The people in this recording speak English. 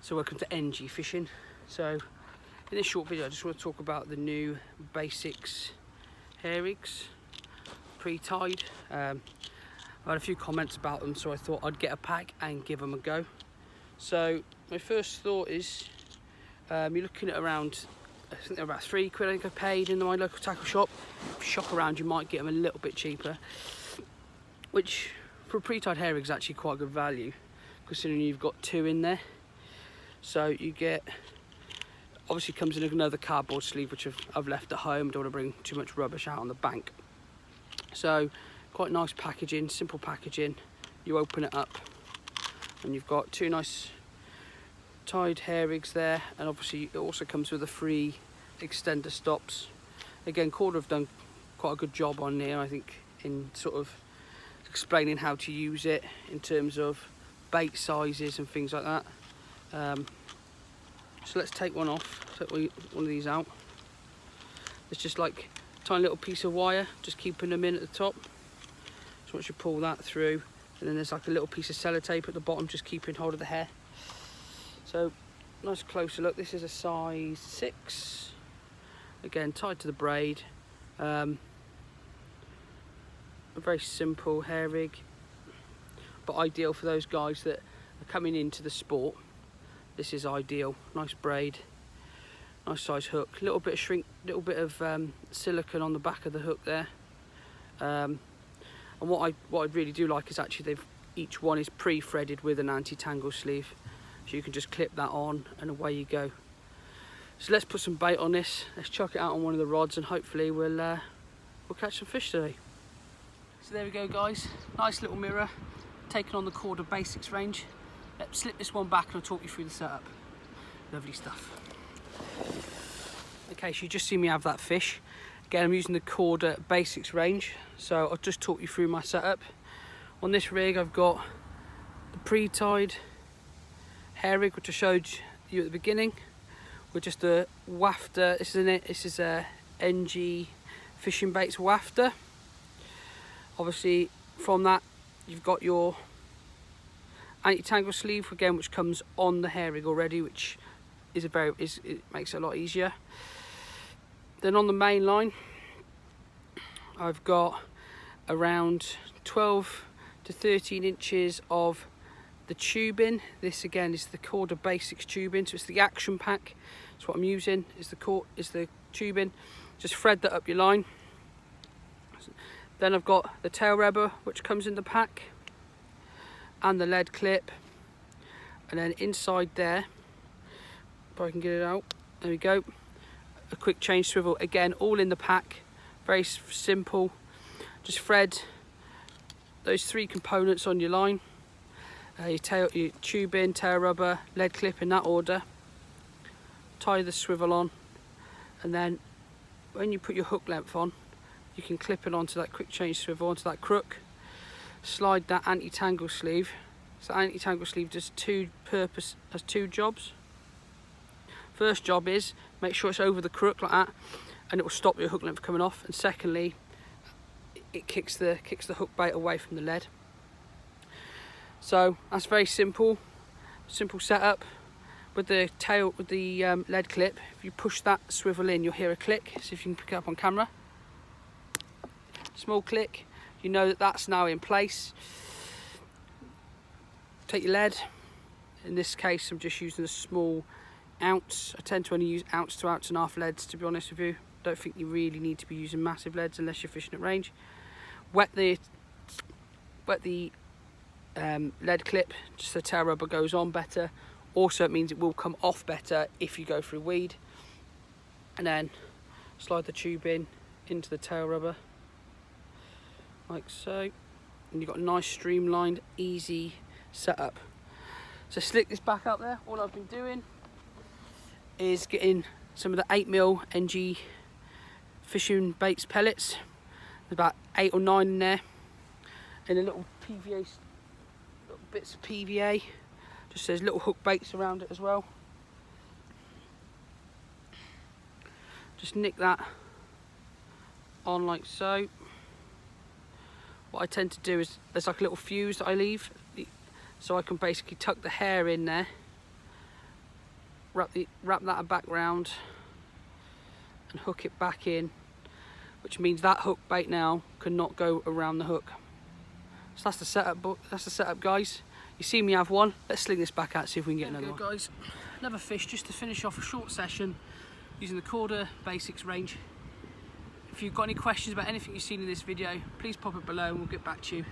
So welcome to NG Fishing. So in this short video I just want to talk about the new basix hair rigs, pre-tied. I've had a few comments about them, so I thought I'd get a pack and give them a go. So my first thought is you're looking at around, I think they're about £3 I think I paid in my local tackle shop. If you shop around you might get them a little bit cheaper, which for a pre-tied hair rig is actually quite good value considering you've got two in there. So you get, obviously comes in another cardboard sleeve which I've left at home. Don't want to bring too much rubbish out on the bank. So quite nice packaging, simple packaging. You open it up and you've got two nice tied hair rigs there, and obviously it also comes with a free extender stops. Again, Korda have done quite a good job on here, I think, in sort of explaining how to use it in terms of bait sizes and things like that. So let's take one off, take one of these out. It's just like a tiny little piece of wire, just keeping them in at the top. So once you pull that through, and then there's like a little piece of sellotape at the bottom, just keeping hold of the hair. So nice closer look. This is a size 6. Again, tied to the braid. A very simple hair rig, but ideal for those guys that are coming into the sport. This is ideal. Nice braid, nice size hook, little bit of shrink, little bit of silicone on the back of the hook there. And what I really do like is actually each one is pre-threaded with an anti-tangle sleeve, so you can just clip that on and away you go. So let's put some bait on this. Let's chuck it out on one of the rods and hopefully we'll catch some fish today. So there we go, guys. Nice little mirror, taken on the Korda basix range. Let's slip this one back and I'll talk you through the setup. Lovely stuff. Okay, so you just see me have that fish. Again, I'm using the Korda basix range, so I'll just talk you through my setup. On this rig, I've got the pre-tied hair rig, which I showed you at the beginning, with just a wafter. This is a NG Fishing Baits wafter. Obviously, from that, you've got your anti-tangle sleeve again, which comes on the hair rig already, which is it makes it a lot easier. Then on the main line, I've got around 12 to 13 inches of the tubing. This again is the Korda basix tubing, so it's the action pack. That's what I'm using. Is the tubing. Just thread that up your line. Then I've got the tail rubber, which comes in the pack, and the lead clip, and then inside there, if I can get it out, there we go, a quick change swivel, again all in the pack. Very simple. Just thread those 3 components on your line, your tubing, tail rubber, lead clip in that order, tie the swivel on, and then when you put your hook length on, you can clip it onto that quick change swivel, onto that crook. Slide that anti-tangle sleeve. So anti-tangle sleeve does two jobs. First job is make sure it's over the crook like that, and it will stop your hook length coming off. And secondly, it kicks the hook bait away from the lead. So that's very simple setup. With the lead clip, if you push that swivel in, you'll hear a click. See if you can pick it up on camera. Small click. You know that that's now in place. Take your lead. In this case, I'm just using a small ounce. I tend to only use ounce to ounce and half leads, to be honest with you. Don't think you really need to be using massive leads unless you're fishing at range. Wet the lead clip, just so the tail rubber goes on better. Also, it means it will come off better if you go through weed. And then slide the tube into the tail rubber, like so, and you've got a nice streamlined, easy setup. So slick this back up there. All I've been doing is getting some of the 8mm NG Fishing Baits pellets. There's about 8 or 9 in there, and a little PVA, little bits of PVA. Just there's little hook baits around it as well. Just nick that on like so. What I tend to do is there's like a little fuse that I leave, so I can basically tuck the hair in there wrap that back round and hook it back in, which means that hook bait now cannot go around the hook. So that's the setup, guys. You see me have one. Let's sling this back out, see if we can get another one. Guys, another fish just to finish off a short session using the Korda Basix range. If you've got any questions about anything you've seen in this video, please pop it below and we'll get back to you.